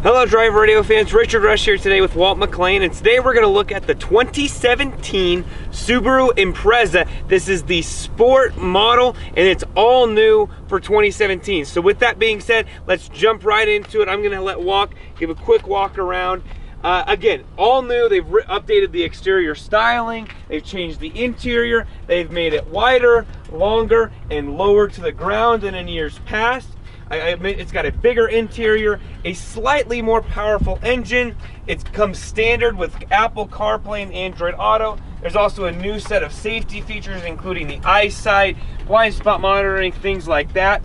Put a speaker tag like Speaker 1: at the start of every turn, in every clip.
Speaker 1: Hello Drive Radio fans, Richard Rush here today with Walt McLean, and today we're going to look at the 2017 Subaru Impreza. This is the sport model and it's all new for 2017. So with that being said, let's jump right into it. I'm going to let Walt give a quick walk around. Again, all new. They've updated the exterior styling, they've changed the interior, they've made it wider, longer, and lower to the ground than in years past. It's got a bigger interior, a slightly more powerful engine. It comes standard with Apple CarPlay and Android Auto. There's also a new set of safety features, including the eyesight, blind spot monitoring, things like that.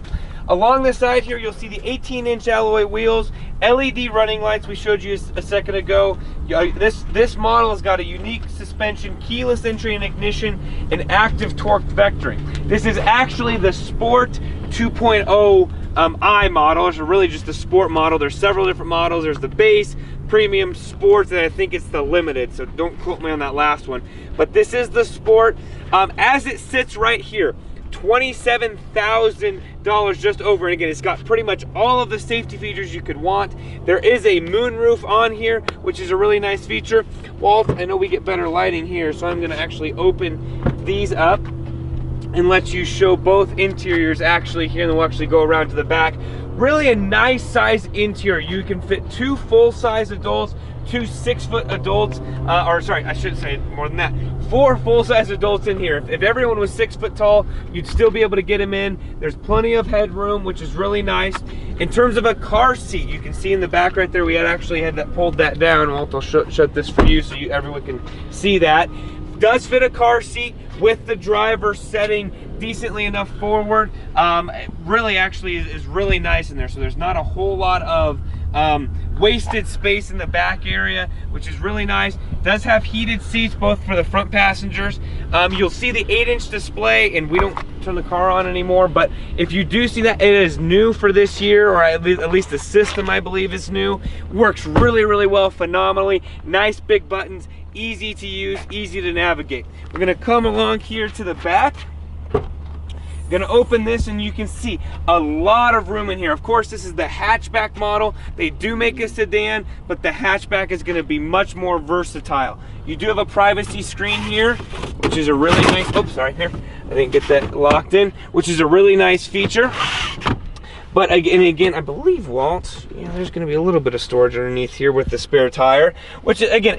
Speaker 1: Along the side here, you'll see the 18-inch alloy wheels, LED running lights we showed you a second ago. This model has got a unique suspension, keyless entry and ignition, and active torque vectoring. This is actually the Sport 2.0 I model. It's really just the sport model. There's several different models. There's the base, premium, sports, and I think it's the limited, so don't quote me on that last one. But this is the sport. As it sits right here, $27,000 just over, and again, it's got pretty much all of the safety features you could want. There is a moonroof on here, which is a really nice feature. Walt, I know we get better lighting here, so I'm going to actually open these up and let you show both interiors actually here, and then we'll actually go around to the back. Really a nice size interior. You can fit 2 full-size adults, 2 6-foot adults, or sorry, I should say more than that, 4 full-size adults in here. If everyone was 6 foot tall, you'd still be able to get them in. There's plenty of headroom, which is really nice. In terms of a car seat, you can see in the back right there, we actually had that pulled that down. I'll shut this for you so everyone can see that. Does fit a car seat with the driver setting decently enough forward. Really actually is really nice in there, so there's not a whole lot of wasted space in the back area, which is really nice. It does have heated seats both for the front passengers. You'll see the 8-inch display, and we don't turn the car on anymore, but if you do see that, it is new for this year, or at least the system I believe is new. Works really well, phenomenally. Nice big buttons, easy to use, easy to navigate. We're gonna come along here to the back. Gonna open this and you can see a lot of room in here. Of course, this is the hatchback model. They do make a sedan, but the hatchback is gonna be much more versatile. You do have a privacy screen here, which is a really nice, oops, sorry, here. I didn't get that locked in, which is a really nice feature. But again, I believe, Walt, there's going to be a little bit of storage underneath here with the spare tire, which again,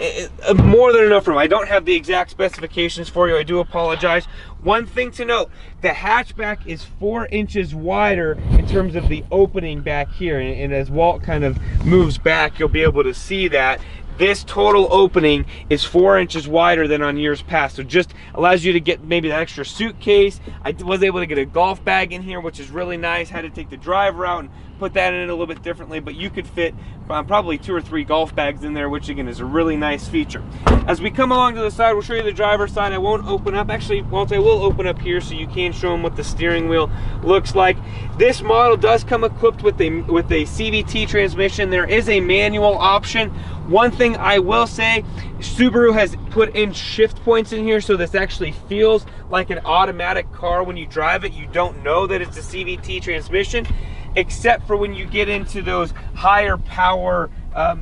Speaker 1: more than enough room. I don't have the exact specifications for you. I do apologize. One thing to note, the hatchback is 4 inches wider in terms of the opening back here. And as Walt kind of moves back, you'll be able to see that. This total opening is 4 inches wider than on years past, so just allows you to get maybe that extra suitcase. I was able to get a golf bag in here, which is really nice. Had to take the driver out and put that in a little bit differently, but you could fit probably 2 or 3 golf bags in there, which again is a really nice feature. As we come along to the side, we'll show you the driver's side. I won't open up, actually, Walt, I will open up here so you can show them what the steering wheel looks like. This model does come equipped with a CVT transmission. There is a manual option. One thing I will say, Subaru has put in shift points in here, so this actually feels like an automatic car. When you drive it, you don't know that it's a CVT transmission, except for when you get into those higher power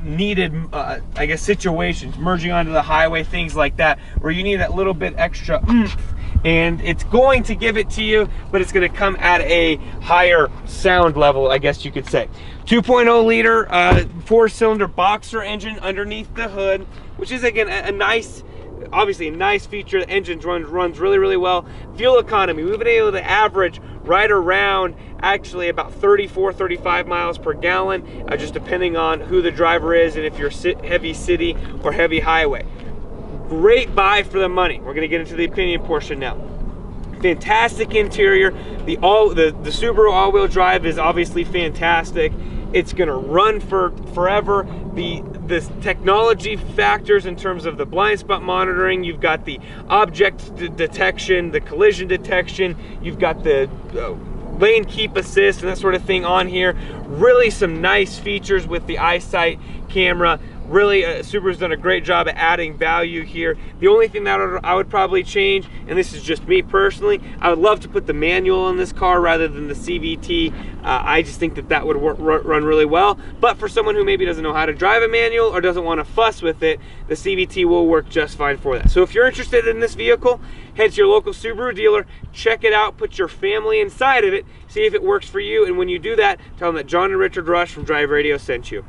Speaker 1: needed, I guess, situations, merging onto the highway, things like that, where you need that little bit extra oomph. And it's going to give it to you, but it's going to come at a higher sound level, I guess you could say. 2.0 liter 4-cylinder boxer engine underneath the hood, which is again a nice, obviously a nice feature. The engine runs really well. Fuel economy, we've been able to average right around actually about 34-35 miles per gallon, just depending on who the driver is and if you're heavy city or heavy highway. Great buy for the money. We're going to get into the opinion portion now. Fantastic interior. The Subaru all-wheel drive is obviously fantastic. It's going to run for forever. The technology factors in terms of the blind spot monitoring, you've got the object detection, the collision detection, you've got the lane keep assist and that sort of thing on here. Really some nice features with the eyesight camera. Really, Subaru's done a great job at adding value here. The only thing that I would probably change, and this is just me personally, I would love to put the manual in this car rather than the CVT. I just think that that would run really well. But for someone who maybe doesn't know how to drive a manual or doesn't want to fuss with it, the CVT will work just fine for that. So if you're interested in this vehicle, head to your local Subaru dealer, check it out, put your family inside of it, see if it works for you, and when you do that, tell them that John and Richard Rush from Drive Radio sent you.